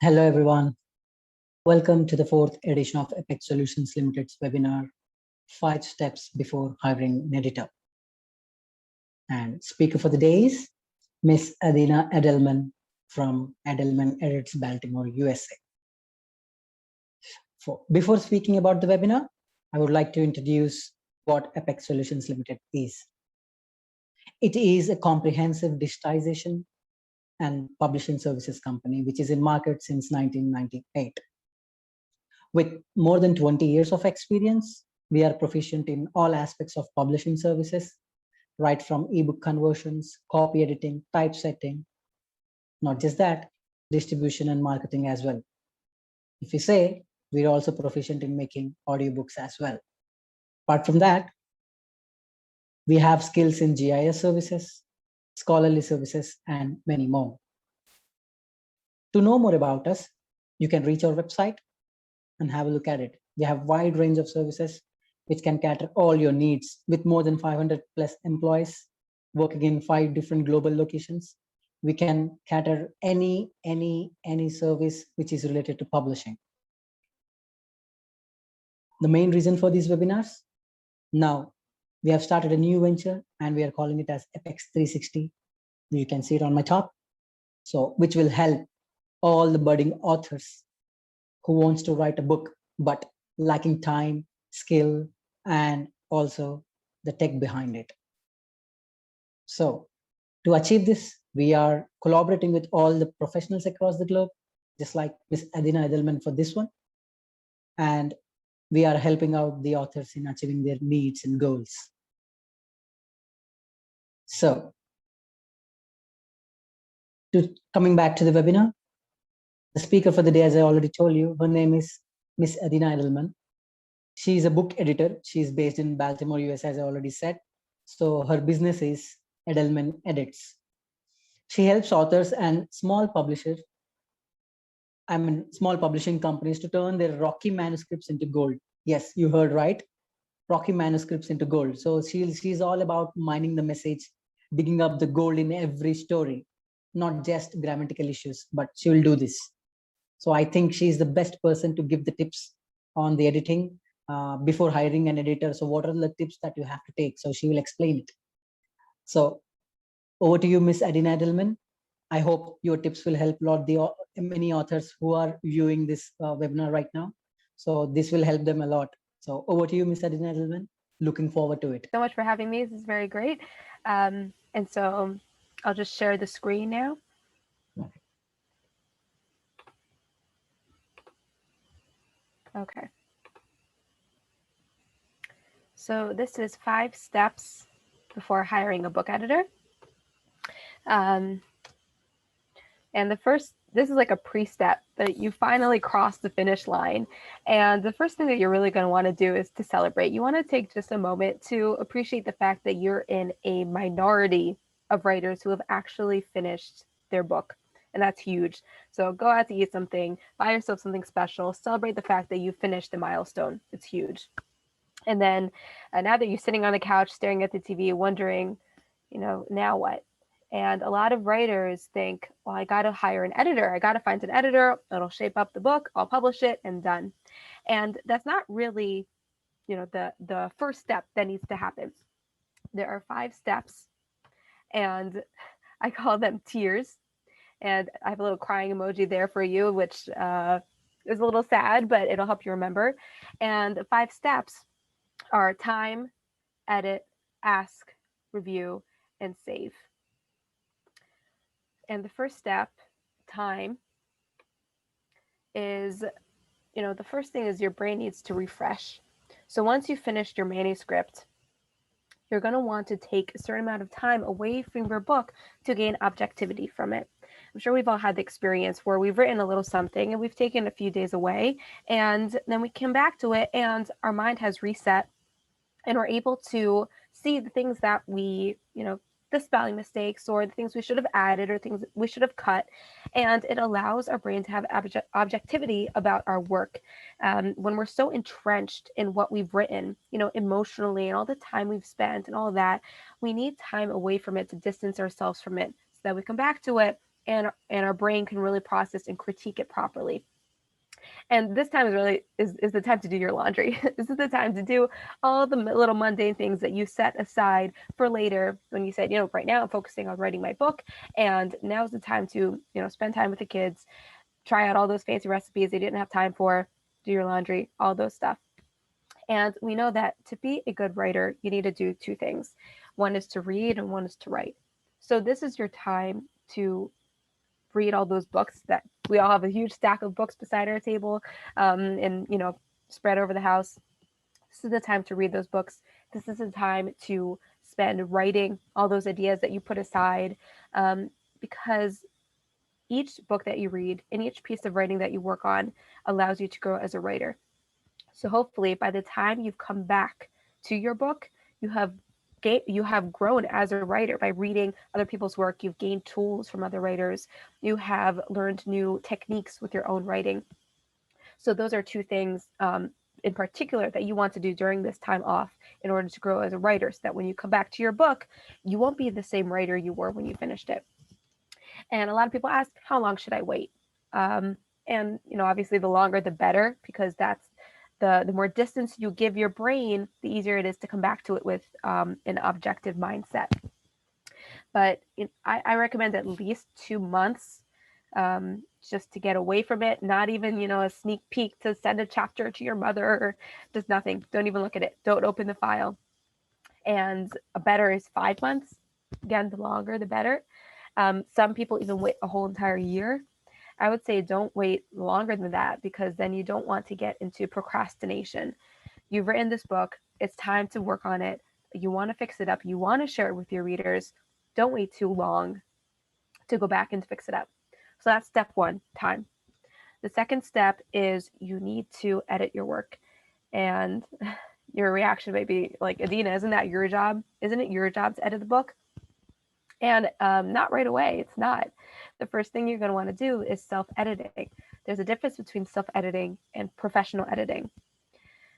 Hello, everyone. Welcome to the fourth edition of Apex Solutions Limited's webinar, 5 Steps Before Hiring an Editor. And speaker for the day is Miss Adina Edelman from Edelman Edits, Baltimore, USA. Before speaking about the webinar, I would like to introduce what Apex Solutions Limited is. It is a comprehensive digitization and publishing services company, which is in market since 1998. With more than 20 years of experience, we are proficient in all aspects of publishing services, right from ebook conversions, copy editing, typesetting. Not just that, distribution and marketing as well. If you say, we're also proficient in making audiobooks as well. Apart from that, we have skills in GIS services, scholarly services, and many more. To know more about us, you can reach our website and have a look at it. We have a wide range of services which can cater all your needs with more than 500 plus employees working in 5 different global locations. We can cater any service which is related to publishing. The main reason for these webinars, now we have started a new venture and we are calling it as Apex 360. You can see it on my top. So which will help all the budding authors who wants to write a book, but lacking time, skill, and also the tech behind it. So to achieve this, we are collaborating with all the professionals across the globe, just like Ms. Adina Edelman for this one. And we are helping out the authors in achieving their needs and goals. So coming back to the webinar, the speaker for the day, as I already told you, her name is Ms. Adina Edelman. She's a book editor. She's based in Baltimore, US, as I already said. So her business is Edelman Edits. She helps authors and small publishing companies to turn their rocky manuscripts into gold. Yes, you heard right. Rocky manuscripts into gold. So she's all about mining the message, digging up the gold in every story, not just grammatical issues, but she will do this. So I think she's the best person to give the tips on the editing before hiring an editor. So what are the tips that you have to take? So she will explain it. So over to you, Ms. Adina Edelman. I hope your tips will help many authors who are viewing this webinar right now. So this will help them a lot. So over to you, Ms. Adina Edelman. Looking forward to it. So much for having me. This is very great. And so I'll just share the screen now. Okay. So this is 5 steps before hiring a book editor. And this is like a pre-step that you finally crossed the finish line. And the first thing that you're really going to want to do is to celebrate. You want to take just a moment to appreciate the fact that you're in a minority of writers who have actually finished their book. And that's huge. So go out to eat something, buy yourself something special, celebrate the fact that you finished the milestone. It's huge. And then now that you're sitting on the couch, staring at the TV, wondering, now what? And a lot of writers think, well, I got to hire an editor. I got to find an editor. It'll shape up the book. I'll publish it and done. And that's not really, the first step that needs to happen. There are 5 steps, and I call them tiers. And I have a little crying emoji there for you, which is a little sad, but it'll help you remember. And the 5 steps are time, edit, ask, review, and save. And the first step, time, is, the first thing is your brain needs to refresh. So once you've finished your manuscript, you're going to want to take a certain amount of time away from your book to gain objectivity from it. I'm sure we've all had the experience where we've written a little something and we've taken a few days away, and then we come back to it and our mind has reset and we're able to see the things that we, the spelling mistakes or the things we should have added or things we should have cut. And it allows our brain to have objectivity about our work. When we're so entrenched in what we've written, emotionally, and all the time we've spent and all of that, we need time away from it to distance ourselves from it so that we come back to it and our brain can really process and critique it properly. And this time is really is the time to do your laundry. This is the time to do all the little mundane things that you set aside for later when you said, right now I'm focusing on writing my book, and now's the time to, spend time with the kids, try out all those fancy recipes they didn't have time for, do your laundry, all those stuff. And we know that to be a good writer, you need to do two things. One is to read and one is to write. So this is your time to read all those books that we all have a huge stack of books beside our table, and spread over the house. This is the time to read those books. This is the time to spend writing all those ideas that you put aside, because each book that you read and each piece of writing that you work on allows you to grow as a writer. So hopefully by the time you've come back to your book, you have grown as a writer by reading other people's work. You've gained tools from other writers. You have learned new techniques with your own writing. So those are two things in particular that you want to do during this time off in order to grow as a writer, so that when you come back to your book, you won't be the same writer you were when you finished it. And a lot of people ask, how long should I wait? And obviously the longer the better, because that's the more distance you give your brain, the easier it is to come back to it with an objective mindset. But I recommend at least 2 months, just to get away from it. Not even, a sneak peek to send a chapter to your mother, or just nothing. Don't even look at it. Don't open the file. And a better is 5 months. Again, the longer, the better. Some people even wait a whole entire year. I would say don't wait longer than that, because then you don't want to get into procrastination. You've written this book. It's time to work on it. You want to fix it up. You want to share it with your readers. Don't wait too long to go back and fix it up. So that's step one, time. The second step is you need to edit your work. And your reaction may be like, Adina, isn't that your job? Isn't it your job to edit the book? And not right away. It's not. The first thing you're going to want to do is self-editing. There's a difference between self-editing and professional editing.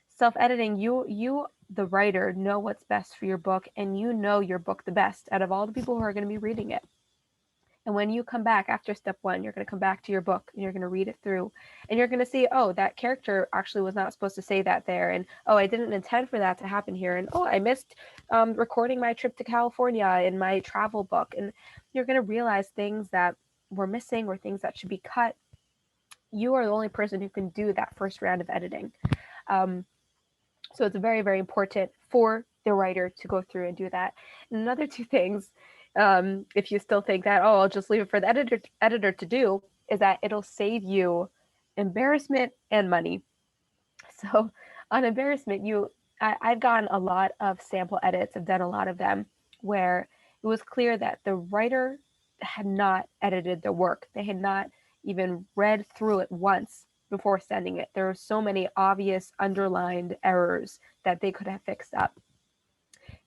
Self-editing, you, the writer, know what's best for your book, and you know your book the best out of all the people who are going to be reading it. And when you come back after step one, you're going to come back to your book and you're going to read it through, and you're going to see, oh, that character actually was not supposed to say that there. And, oh, I didn't intend for that to happen here. And, oh, I missed recording my trip to California in my travel book. And you're going to realize things that were missing or things that should be cut. You are the only person who can do that first round of editing. So it's very, very important for the writer to go through and do that. And another two things, if you still think that, oh, I'll just leave it for the editor to do, is that it'll save you embarrassment and money. So on embarrassment, I've gotten a lot of sample edits. I've done a lot of them where it was clear that the writer had not edited the work. They had not even read through it once before sending it. There were so many obvious underlined errors that they could have fixed up.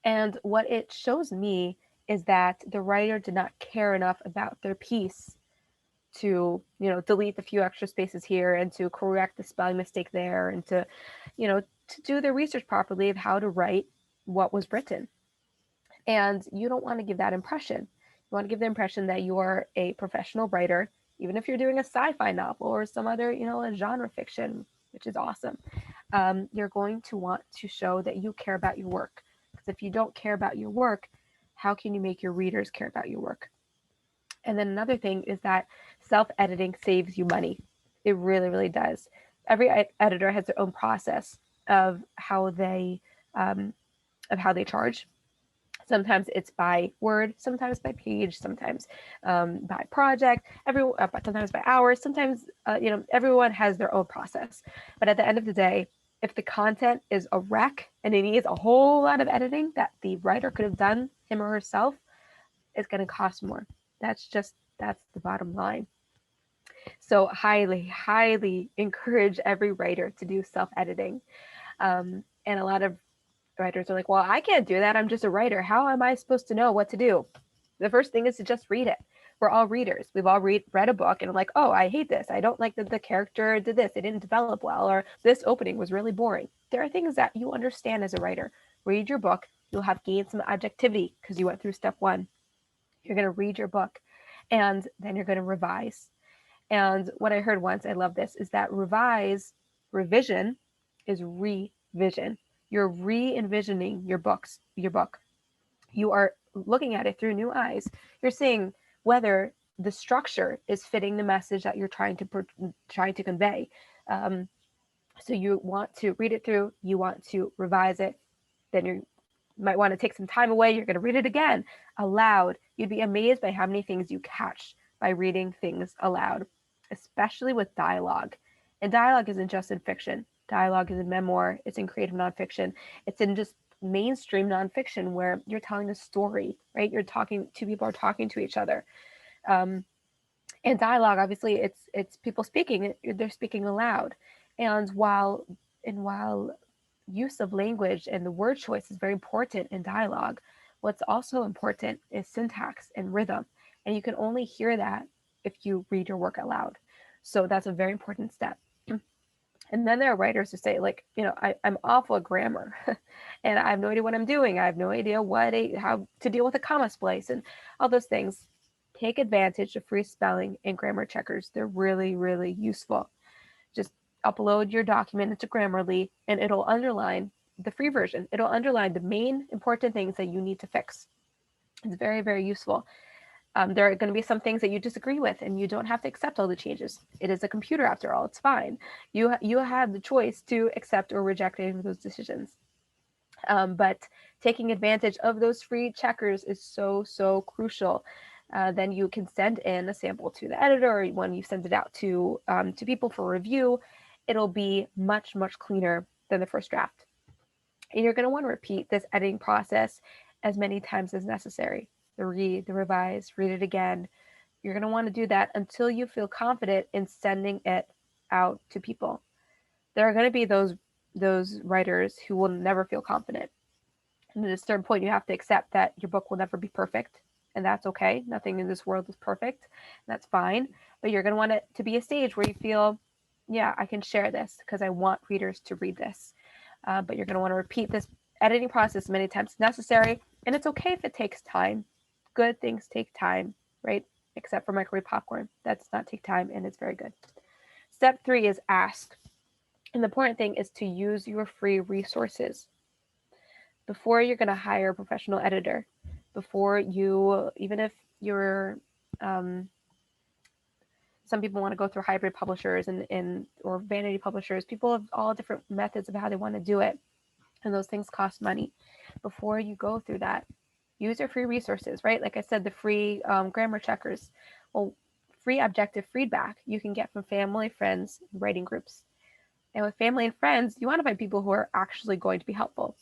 And what it shows me is that the writer did not care enough about their piece to, delete the few extra spaces here and to correct the spelling mistake there, and to do their research properly of how to write what was written. And you don't want to give that impression. You want to give the impression that you're a professional writer, even if you're doing a sci-fi novel or some other, a genre fiction, which is awesome. You're going to want to show that you care about your work. Because if you don't care about your work, how can you make your readers care about your work? And then another thing is that self-editing saves you money. It really, really does. Every editor has their own process of how they charge. Sometimes it's by word, sometimes by page, sometimes by project, sometimes by hours, sometimes, everyone has their own process. But at the end of the day, if the content is a wreck and it needs a whole lot of editing that the writer could have done him or herself, it's going to cost more. That's the bottom line. So highly, highly encourage every writer to do self-editing. And a lot of writers are like, well, I can't do that. I'm just a writer. How am I supposed to know what to do? The first thing is to just read it. We're all readers. We've all read a book and I'm like, oh, I hate this. I don't like that the character did this. It didn't develop well, or this opening was really boring. There are things that you understand as a writer. Read your book. You'll have gained some objectivity because you went through step one. You're going to read your book. And then you're going to revise. And what I heard once, I love this, is that revision is revision. You're re-envisioning your book. You are looking at it through new eyes. You're seeing whether the structure is fitting the message that you're trying to convey. Um, so you want to read it through, you want to revise it, then you might want to take some time away. You're going to read it again aloud. You'd be amazed by how many things you catch by reading things aloud, especially with dialogue. And dialogue isn't just in fiction. Dialogue is in memoir, it's in creative nonfiction, it's in just mainstream nonfiction where you're telling a story, right? You're talking, two people are talking to each other. Um, and dialogue, obviously, it's people speaking. They're speaking aloud, and while use of language and the word choice is very important in dialogue, what's also important is syntax and rhythm, and you can only hear that if you read your work aloud. So that's a very important step. And then there are writers who say, like, I'm awful at grammar and I have no idea what I'm doing. I have no idea how to deal with a comma splice and all those things. Take advantage of free spelling and grammar checkers. They're really, really useful. Just upload your document into Grammarly and it'll underline the free version. It'll underline the main important things that you need to fix. It's very, very useful. There are going to be some things that you disagree with, and you don't have to accept all the changes. It is a computer, after all. It's fine. You have the choice to accept or reject any of those decisions. But taking advantage of those free checkers is so crucial. Then you can send in a sample to the editor, or when you send it out to people for review, it'll be much cleaner than the first draft. And you're going to want to repeat this editing process as many times as necessary. The read, the revise, read it again. You're going to want to do that until you feel confident in sending it out to people. There are going to be those writers who will never feel confident. And at a certain point, you have to accept that your book will never be perfect. And that's okay. Nothing in this world is perfect. That's fine. But you're going to want it to be a stage where you feel, yeah, I can share this because I want readers to read this. But you're going to want to repeat this editing process many times as necessary. And it's okay if it takes time. Good things take time, right? Except for microwave popcorn. That does not take time, and it's very good. Step 3 is ask. And the important thing is to use your free resources. Before you're going to hire a professional editor, even if you're, some people want to go through hybrid publishers or vanity publishers. People have all different methods of how they want to do it. And those things cost money. Before you go through that, use your free resources, right? Like I said, the free grammar checkers. Well, free objective feedback you can get from family, friends, writing groups. And with family and friends, you want to find people who are actually going to be helpful.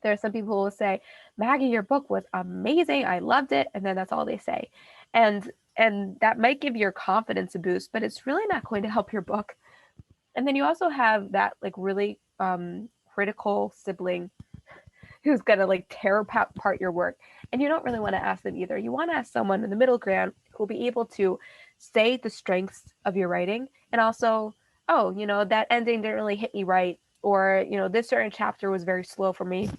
There are some people who will say, Maggie, your book was amazing. I loved it. And then that's all they say. And that might give your confidence a boost, but it's really not going to help your book. And then you also have that like really critical sibling who's going to like tear apart your work. And you don't really want to ask them either. You want to ask someone in the middle ground who will be able to say the strengths of your writing and also, oh, that ending didn't really hit me right. Or, this certain chapter was very slow for me.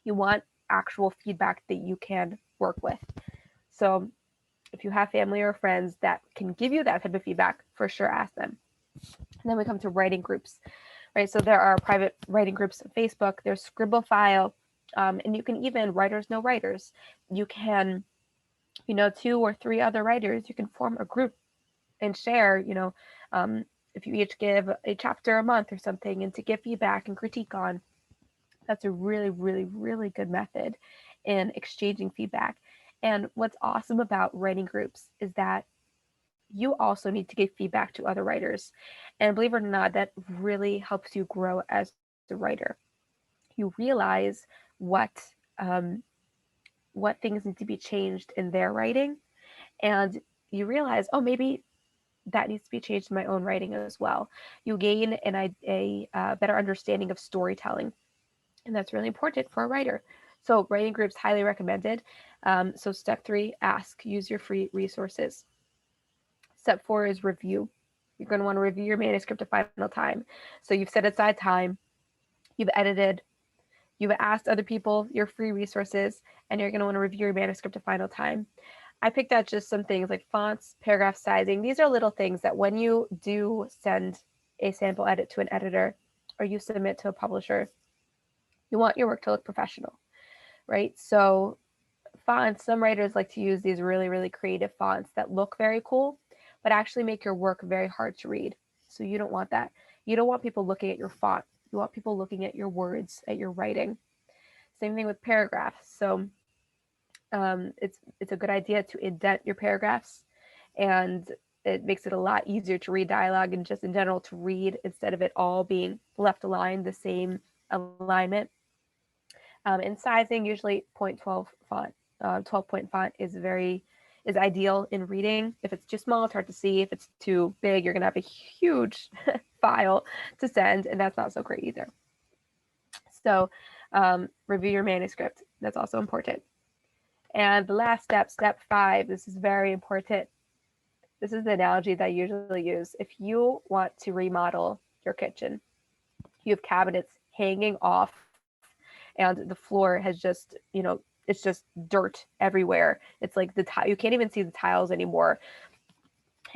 You want actual feedback that you can work with. So if you have family or friends that can give you that type of feedback, for sure ask them. And then we come to writing groups, right? So there are private writing groups on Facebook. There's Scribblefile. And you can even Writers Know Writers. You can, 2 or 3 other writers, you can form a group and share, if you each give a chapter a month or something and to give feedback and critique on. That's a really, really, really good method in exchanging feedback. And what's awesome about writing groups is that you also need to give feedback to other writers. And believe it or not, that really helps you grow as a writer. You realize what things need to be changed in their writing, and you realize, oh, maybe that needs to be changed in my own writing as well. You gain a better understanding of storytelling, and that's really important for a writer. So writing groups, highly recommended. So step 3, ask, use your free resources. Step 4 is review. You're going to want to review your manuscript a final time. So you've set aside time, you've edited, you've asked other people your free resources, and you're going to want to review your manuscript a final time. I picked out just some things like fonts, paragraph sizing. These are little things that when you do send a sample edit to an editor or you submit to a publisher, you want your work to look professional, right? So fonts, some writers like to use these really, really creative fonts that look very cool, but actually make your work very hard to read. So you don't want that. You don't want people looking at your font. You want people looking at your words, at your writing. Same thing with paragraphs. So it's a good idea to indent your paragraphs, and it makes it a lot easier to read dialogue and just in general to read instead of it all being left aligned the same alignment. And sizing, usually 0.12 font, 12-point font is ideal in reading. If it's too small, it's hard to see. If it's too big, you're gonna have a huge file to send, and that's not so great either. So review your manuscript. That's also important. And the last step, step 5, this is very important. This is the analogy that I usually use. If you want to remodel your kitchen, you have cabinets hanging off and the floor has just, it's just dirt everywhere. It's like you can't even see the tiles anymore.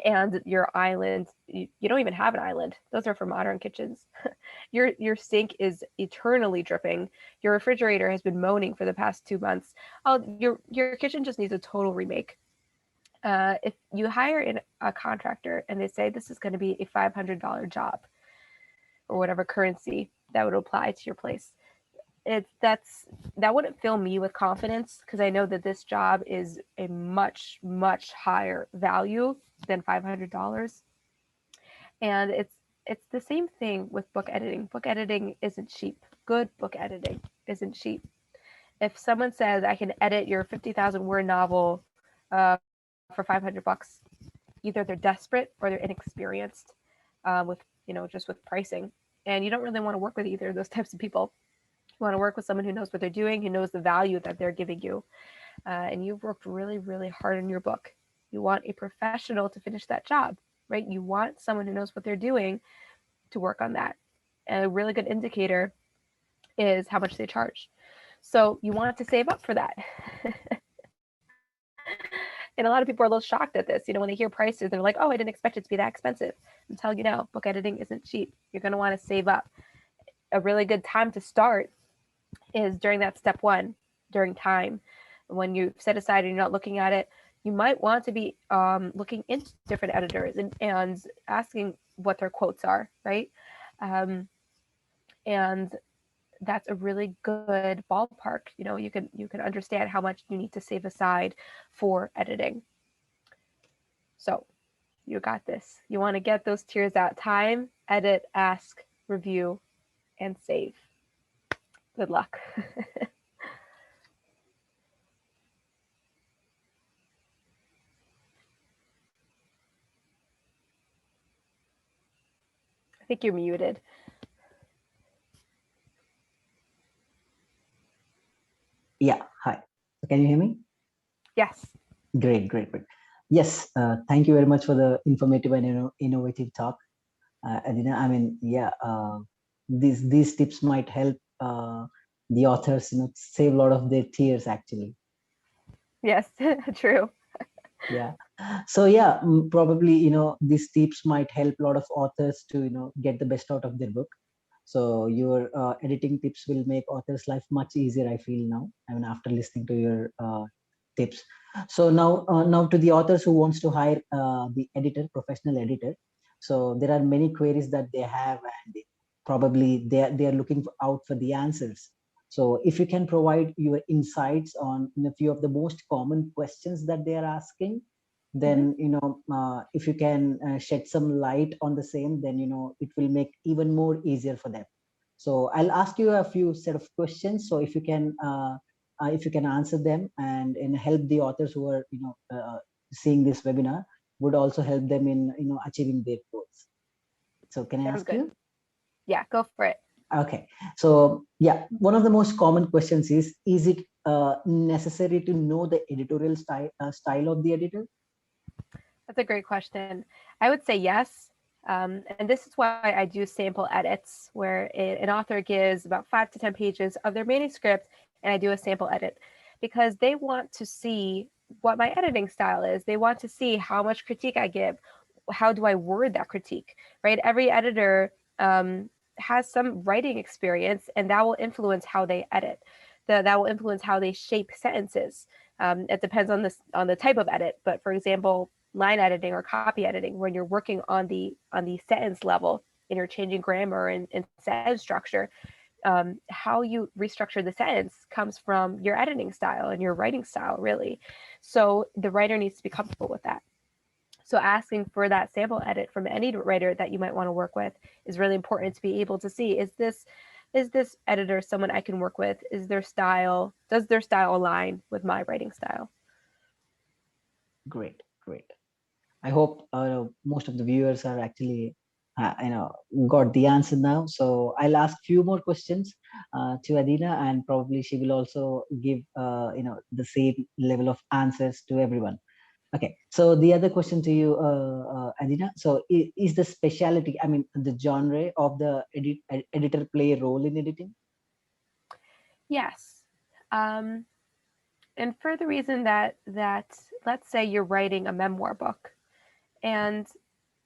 And your island, you don't even have an island. Those are for modern kitchens. Your sink is eternally dripping. Your refrigerator has been moaning for the past 2 months. Your kitchen just needs a total remake. If you hire a contractor and they say this is going to be a $500 job or whatever currency that would apply to your place, that wouldn't fill me with confidence, because I know that this job is a much, much higher value than $500. And it's the same thing with book editing. Book editing isn't cheap. Good book editing isn't cheap. If someone says I can edit your 50,000 word novel for $500, either they're desperate or they're inexperienced with just with pricing, and you don't really want to work with either of those types of people. You want to work with someone who knows what they're doing, who knows the value that they're giving you, and you've worked really, really hard on your book. You want a professional to finish that job, right? You want someone who knows what they're doing to work on that. And a really good indicator is how much they charge. So you want to save up for that. And a lot of people are a little shocked at this. When they hear prices, they're like, oh, I didn't expect it to be that expensive. I'm telling you now, book editing isn't cheap. You're going to want to save up. A really good time to start is during that step 1, during time. When you set aside and you're not looking at it, you might want to be looking into different editors and asking what their quotes are, right? And that's a really good ballpark. You can understand how much you need to save aside for editing. So you got this. You want to get those tiers out: time, edit, ask, review, and save. Good luck. I think you're muted. Yeah, hi. Can you hear me? Yes. Great. Yes, thank you very much for the informative and innovative talk, Adina. I mean, yeah, these tips might help the authors, save a lot of their tears actually. Yes, true. Yeah. So yeah, probably these tips might help a lot of authors to get the best out of their book. So your editing tips will make authors' life much easier, I feel now. I mean, after listening to your tips. So now to the authors who wants to hire the professional editor. So there are many queries that they have, and probably they are looking out for the answers. So if you can provide your insights on a few of the most common questions that they are asking, then if you can shed some light on the same, then it will make even more easier for them. So I'll ask you a few set of questions. So if you can answer them and help the authors who are seeing this webinar, would also help them in achieving their goals. So can I ask you? Yeah, go for it. Okay, so yeah, one of the most common questions is it necessary to know the editorial style of the editor? That's a great question. I would say yes. And this is why I do sample edits, where an author gives about 5 to 10 pages of their manuscript and I do a sample edit, because they want to see what my editing style is. They want to see how much critique I give. How do I word that critique, right? Every editor has some writing experience, and that will influence how they edit. That will influence how they shape sentences. It depends on the type of edit. But for example, line editing or copy editing, when you're working on the sentence level and you're changing grammar and sentence structure, how you restructure the sentence comes from your editing style and your writing style, really. So the writer needs to be comfortable with that. So asking for that sample edit from any writer that you might want to work with is really important to be able to see, is this editor someone I can work with? Does their style align with my writing style? Great, great. I hope most of the viewers are actually, got the answer now. So I'll ask few more questions to Adina, and probably she will also give, the same level of answers to everyone. Okay. So the other question to you, Adina. So is the specialty, I mean, the genre of the editor play a role in editing? Yes. And for the reason that let's say you're writing a memoir book, and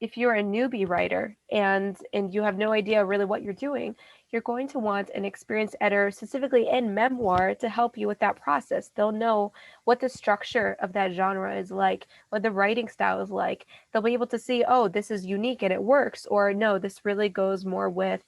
if you're a newbie writer and you have no idea really what you're doing, you're going to want an experienced editor specifically in memoir to help you with that process. They'll know what the structure of that genre is like, what the writing style is like. They'll be able to see, oh, this is unique and it works, or no, this really goes more with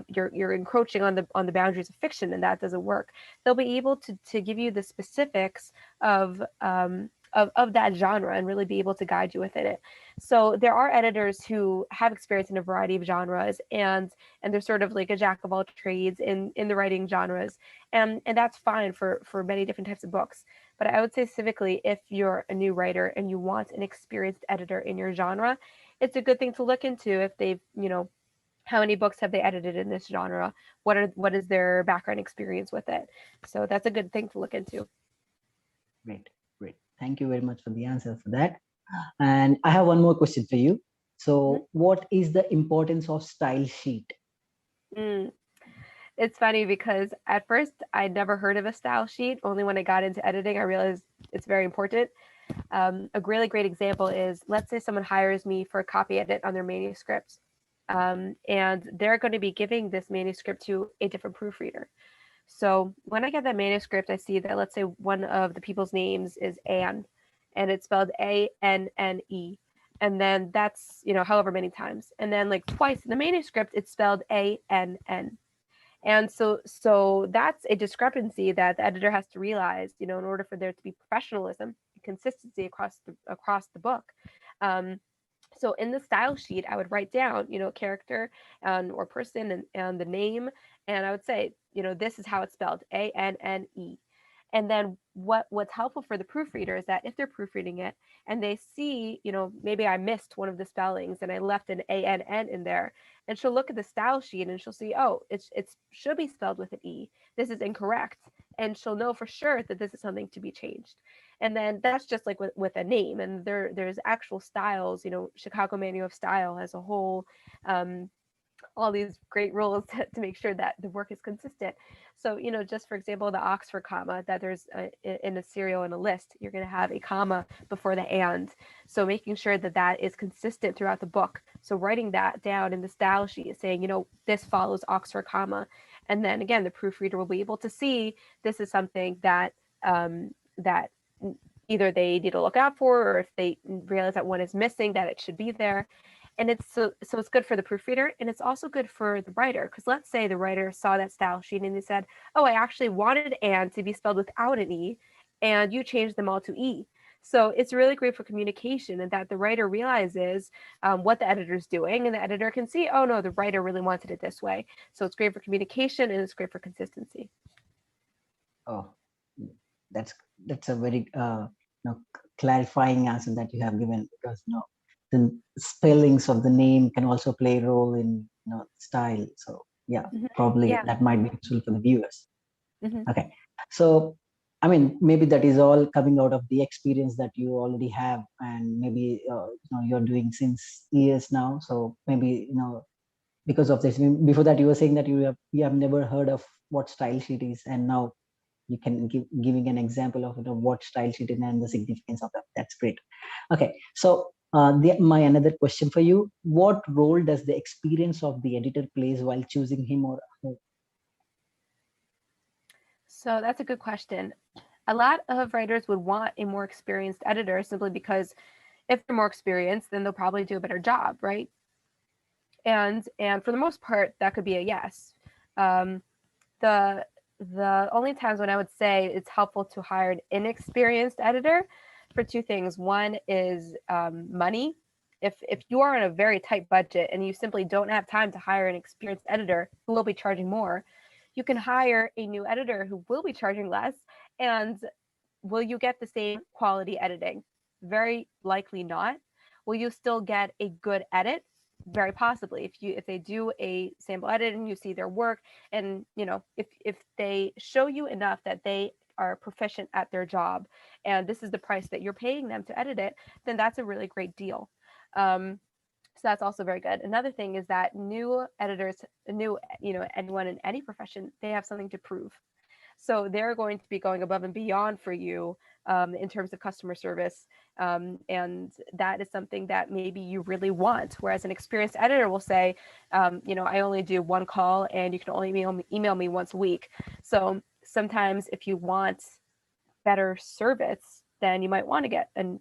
you're encroaching on the boundaries of fiction and that doesn't work. They'll be able to give you the specifics of that genre and really be able to guide you within it. So there are editors who have experience in a variety of genres, and they're sort of like a jack of all trades in the writing genres, and that's fine for many different types of books. But I would say specifically, if you're a new writer and you want an experienced editor in your genre, it's a good thing to look into if they've, how many books have they edited in this genre? What is their background experience with it? So that's a good thing to look into. Great, great. Thank you very much for the answer for that. And I have one more question for you. So what is the importance of style sheet? It's funny because at first I never heard of a style sheet. Only when I got into editing, I realized it's very important. A really great example is, let's say someone hires me for a copy edit on their manuscript, and they're going to be giving this manuscript to a different proofreader. So when I get that manuscript, I see that, let's say, one of the people's names is Anne, and it's spelled Anne. And then that's, however many times. And then like twice in the manuscript, it's spelled Ann. And so that's a discrepancy that the editor has to realize, in order for there to be professionalism and consistency across the book. So in the style sheet, I would write down, character or person and the name, and I would say, this is how it's spelled, Anne. And then what's helpful for the proofreader is that if they're proofreading it and they see, maybe I missed one of the spellings and I left an ANN in there, and she'll look at the style sheet and she'll see, oh, it should be spelled with an E. This is incorrect. And she'll know for sure that this is something to be changed. And then that's just like with a name. And there's actual styles, Chicago Manual of Style has a whole all these great rules to make sure that the work is consistent. So, just for example, the Oxford comma, that there's in a serial and a list, you're going to have a comma before the and. So making sure that that is consistent throughout the book. So writing that down in the style sheet, saying, this follows Oxford comma. And then again, the proofreader will be able to see this is something that that either they need to look out for, or if they realize that one is missing, that it should be there. And it's so it's good for the proofreader, and it's also good for the writer, because let's say the writer saw that style sheet and they said, oh, I actually wanted Anne to be spelled without an E, and you changed them all to E. So it's really great for communication, and that the writer realizes what the editor's doing, and the editor can see, oh no, the writer really wanted it this way. So it's great for communication, and it's great for consistency. Oh, that's a very clarifying answer that you have given, because the spellings of the name can also play a role in style. So yeah, probably that might be useful for the viewers. Okay, so I mean, maybe that is all coming out of the experience that you already have, and maybe you're doing since years now. So maybe because of this, before that you were saying that you have never heard of what style sheet is, and now you can giving an example of what style sheet is and the significance of that. That's great. Okay, so my another question for you: what role does the experience of the editor plays while choosing him or her? So that's a good question. A lot of writers would want a more experienced editor simply because if they're more experienced, then they'll probably do a better job, right? And for the most part, that could be a yes. Um, the only times when I would say it's helpful to hire an inexperienced editor for two things. One is money. If you are on a very tight budget and you simply don't have time to hire an experienced editor who will be charging more, you can hire a new editor who will be charging less. And will you get the same quality editing? Very likely not. Will you still get a good edit? Very possibly. If they do a sample edit and you see their work, and if they show you enough that they are proficient at their job, and this is the price that you're paying them to edit it, then that's a really great deal. So that's also very good. Another thing is that new editors, anyone in any profession, they have something to prove. So they're going to be going above and beyond for you in terms of customer service. And that is something that maybe you really want. Whereas an experienced editor will say, I only do one call and you can only email me once a week. So sometimes if you want better service, then you might want to get an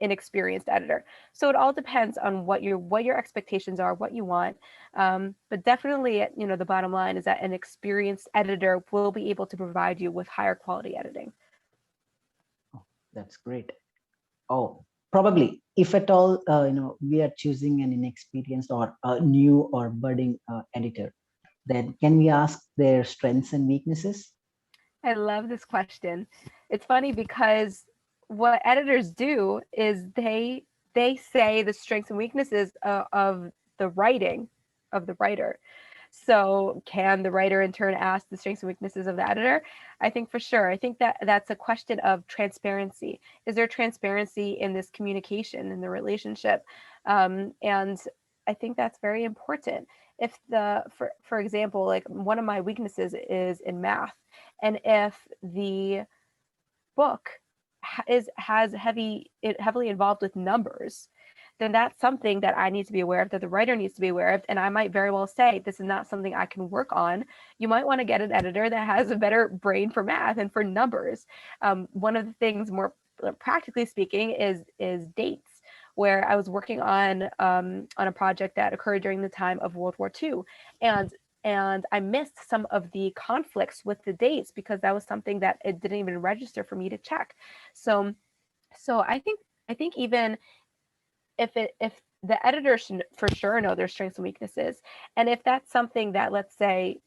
inexperienced editor. So it all depends on what your expectations are, what you want. But definitely, the bottom line is that an experienced editor will be able to provide you with higher quality editing. Oh, that's great. Oh, probably if at all, we are choosing an inexperienced or a new or budding editor, then can we ask their strengths and weaknesses? I love this question. It's funny because what editors do is they say the strengths and weaknesses of the writing of the writer. So can the writer in turn ask the strengths and weaknesses of the editor? I think for sure. I think that that's a question of transparency. Is there transparency in this communication, in the relationship? And I think that's very important. If for example, like one of my weaknesses is in math, and if the book heavily involved with numbers, then that's something that I need to be aware of, that the writer needs to be aware of. And I might very well say, this is not something I can work on. You might want to get an editor that has a better brain for math and for numbers. One of the things, more practically speaking, is dates, where I was working on a project that occurred during the time of World War II. And I missed some of the conflicts with the dates because that was something that it didn't even register for me to check. So I think even if the editor should for sure know their strengths and weaknesses, and if that's something that, let's say,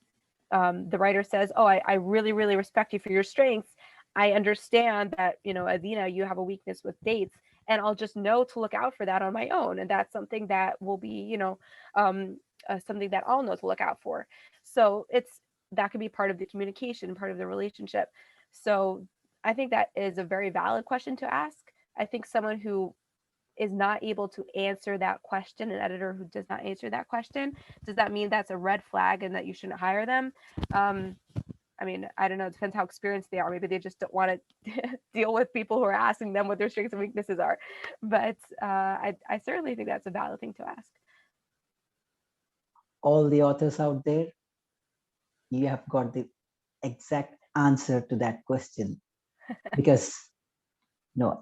the writer says, oh, I really, really respect you for your strengths. I understand that, Adina, you have a weakness with dates, and I'll just know to look out for that on my own. And that's something that will be, something that I'll know to look out for. So that could be part of the communication, part of the relationship. So I think that is a very valid question to ask. I think someone who is not able to answer that question, an editor who does not answer that question, does that mean that's a red flag and that you shouldn't hire them? I mean, I don't know. It depends how experienced they are. Maybe they just don't want to deal with people who are asking them what their strengths and weaknesses are. But I certainly think that's a valid thing to ask. All the authors out there, you have got the exact answer to that question, because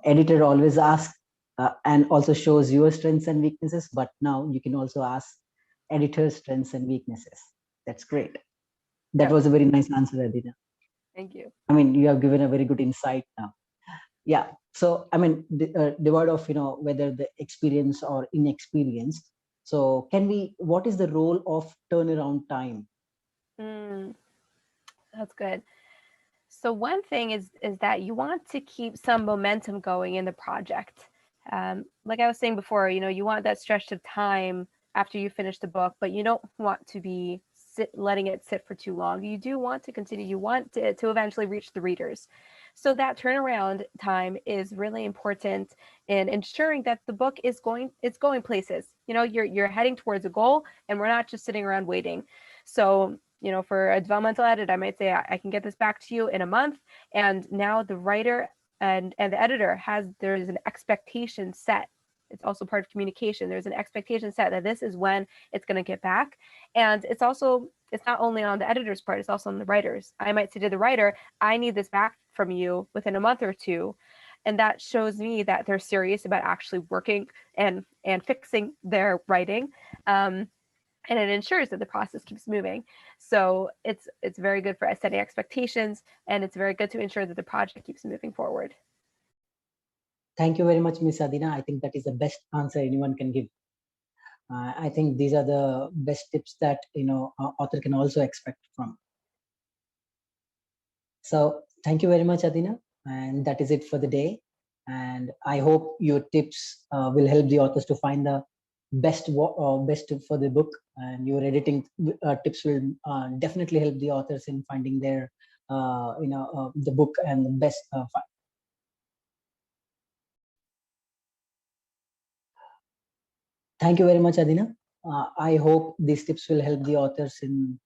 editor always asks and also shows your strengths and weaknesses, but now you can also ask editor's strengths and weaknesses. That's great. That was a very nice answer, Adina. Thank you. I mean, you have given a very good insight now. Yeah. So, I mean, the word of, whether the experience or inexperienced. So what is the role of turnaround time? That's good. So one thing is that you want to keep some momentum going in the project. Like I was saying before, you want that stretch of time after you finish the book, but you don't want to be letting it sit for too long. You do want to continue. You want to eventually reach the readers. So that turnaround time is really important in ensuring that the book is going places. You're heading towards a goal, and we're not just sitting around waiting. So for a developmental edit, I might say I can get this back to you in a month. And now the writer and the editor there's an expectation set. It's also part of communication. There's an expectation set that this is when it's going to get back. And it's not only on the editor's part, it's also on the writer's. I might say to the writer, I need this back from you within a month or two. And that shows me that they're serious about actually working and fixing their writing. And it ensures that the process keeps moving. So it's very good for setting expectations, and it's very good to ensure that the project keeps moving forward. Thank you very much, Miss Adina. I think that is the best answer anyone can give. I think these are the best tips that author can also expect from. So thank you very much, Adina, and that is it for the day. And I hope your tips will help the authors to find the best for the book, and your editing tips will definitely help the authors in finding their the book and the best. Thank you very much, Adina. I hope these tips will help the authors in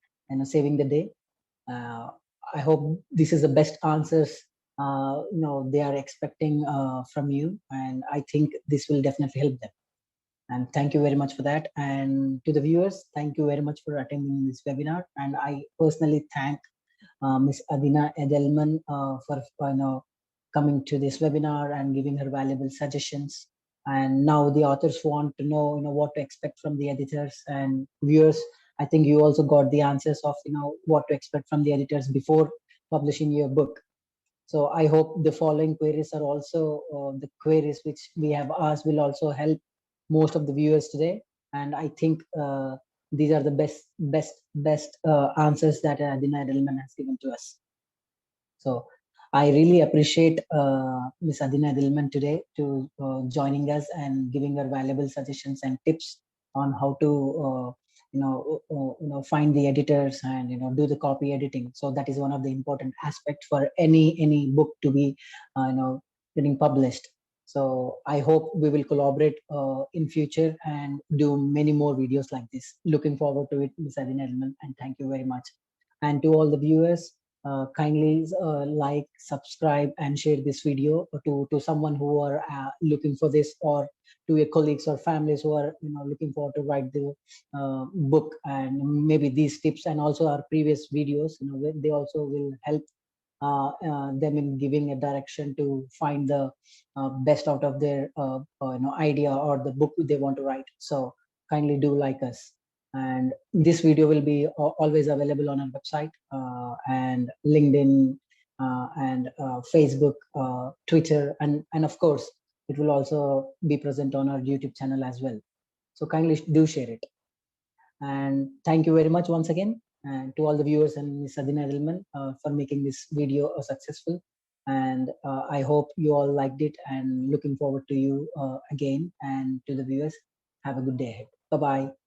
saving the day. I hope this is the best answers they are expecting from you, and I think this will definitely help them. And thank you very much for that. And to the viewers, thank you very much for attending this webinar. And I personally thank Ms. Adina Edelman for coming to this webinar and giving her valuable suggestions. And now the authors want to know what to expect from the editors, and viewers, I think you also got the answers of what to expect from the editors before publishing your book. So I hope the following queries are also the queries which we have asked will also help most of the viewers today. And I think these are the best answers that Adina Edelman has given to us. So I really appreciate Ms. Adina Edelman today to joining us and giving her valuable suggestions and tips on how to find the editors and do the copy editing. So that is one of the important aspects for any book to be getting published. So I hope we will collaborate in future and do many more videos like this. Looking forward to it, Ms. Adina Edelman, and thank you very much. And to all the viewers, kindly like, subscribe, and share this video to someone who are looking for this, or to your colleagues or families who are looking forward to write the book. And maybe these tips and also our previous videos, they also will help them in giving a direction to find the best out of their idea or the book they want to write. So kindly do like us. And this video will be always available on our website and LinkedIn and Facebook, Twitter, and of course it will also be present on our YouTube channel as well. So kindly do share it. And thank you very much once again, and to all the viewers and Ms. Adina Edelman for making this video successful. And I hope you all liked it, and looking forward to you again. And to the viewers, have a good day ahead. Bye-bye.